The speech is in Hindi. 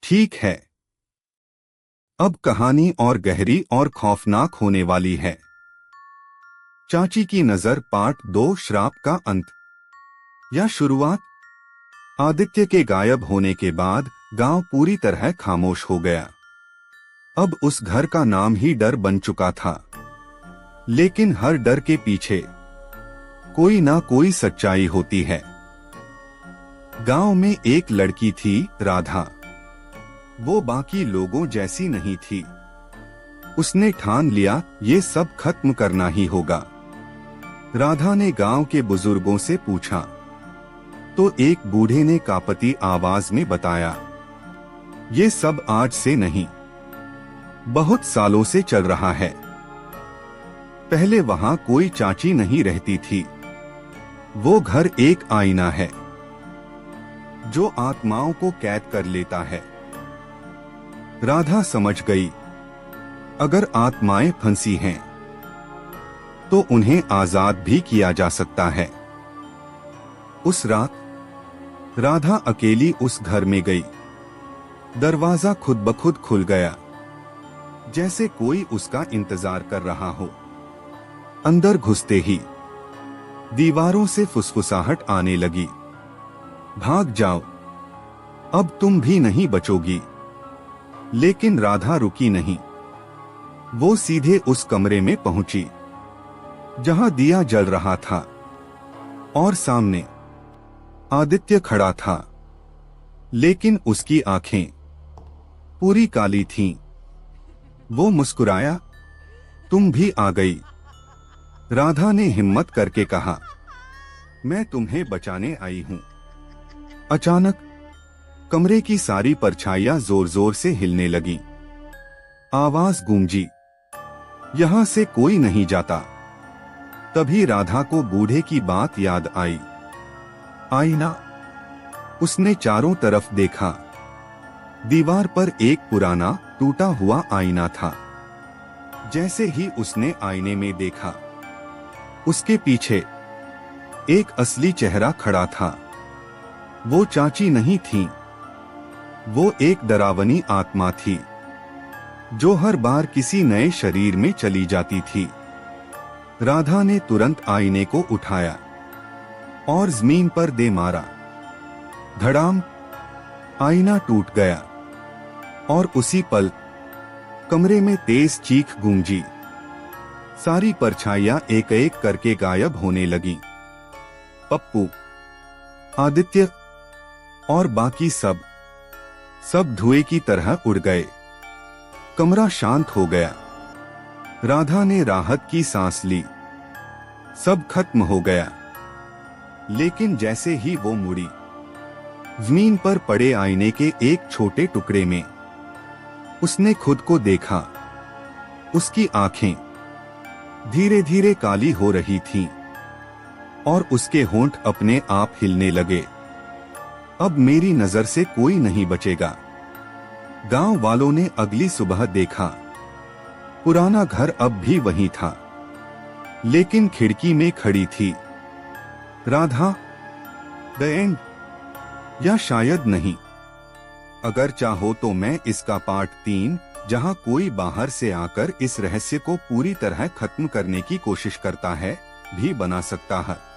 ठीक है, अब कहानी और गहरी और खौफनाक होने वाली है। चाची की नजर पार्ट 2 श्राप का अंत या शुरुआत। आदित्य के गायब होने के बाद गांव पूरी तरह खामोश हो गया। अब उस घर का नाम ही डर बन चुका था। लेकिन हर डर के पीछे कोई ना कोई सच्चाई होती है। गांव में एक लड़की थी, राधा। वो बाकी लोगों जैसी नहीं थी। उसने ठान लिया ये सब खत्म करना ही होगा। राधा ने गांव के बुजुर्गों से पूछा तो एक बूढ़े ने कांपती आवाज में बताया, ये सब आज से नहीं, बहुत सालों से चल रहा है। पहले वहां कोई चाची नहीं रहती थी। वो घर एक आईना है जो आत्माओं को कैद कर लेता है। राधा समझ गई, अगर आत्माएं फंसी हैं तो उन्हें आजाद भी किया जा सकता है। उस रात राधा अकेली उस घर में गई। दरवाजा खुद ब खुद खुल गया, जैसे कोई उसका इंतजार कर रहा हो। अंदर घुसते ही दीवारों से फुसफुसाहट आने लगी, भाग जाओ, अब तुम भी नहीं बचोगी। लेकिन राधा रुकी नहीं। वो सीधे उस कमरे में पहुंची जहां दिया जल रहा था और सामने आदित्य खड़ा था। लेकिन उसकी आंखें पूरी काली थीं। वो मुस्कुराया, तुम भी आ गई। राधा ने हिम्मत करके कहा, मैं तुम्हें बचाने आई हूं। अचानक कमरे की सारी परछाइयां जोर जोर से हिलने लगी। आवाज गूंजी, यहां से कोई नहीं जाता। तभी राधा को बूढ़े की बात याद आई। आईना। उसने चारों तरफ देखा। दीवार पर एक पुराना टूटा हुआ आईना था। जैसे ही उसने आईने में देखा, उसके पीछे एक असली चेहरा खड़ा था। वो चाची नहीं थी, वो एक डरावनी आत्मा थी जो हर बार किसी नए शरीर में चली जाती थी। राधा ने तुरंत आईने को उठाया और जमीन पर दे मारा। धड़ाम, आईना टूट गया और उसी पल कमरे में तेज चीख गूंजी। सारी परछाइयां एक एक करके गायब होने लगी। पप्पू, आदित्य और बाकी सब धुएं की तरह उड़ गए। कमरा शांत हो गया। राधा ने राहत की सांस ली। सब खत्म हो गया। लेकिन जैसे ही वो मुड़ी, जमीन पर पड़े आईने के एक छोटे टुकड़े में उसने खुद को देखा। उसकी आंखें धीरे धीरे काली हो रही थीं और उसके होंठ अपने आप हिलने लगे। अब मेरी नजर से कोई नहीं बचेगा। गांव वालों ने अगली सुबह देखा। पुराना घर अब भी वही था, लेकिन खिड़की में खड़ी थी राधा। द एंड, या शायद नहीं। अगर चाहो तो मैं इसका पार्ट 3, जहां कोई बाहर से आकर इस रहस्य को पूरी तरह खत्म करने की कोशिश करता है, भी बना सकता है।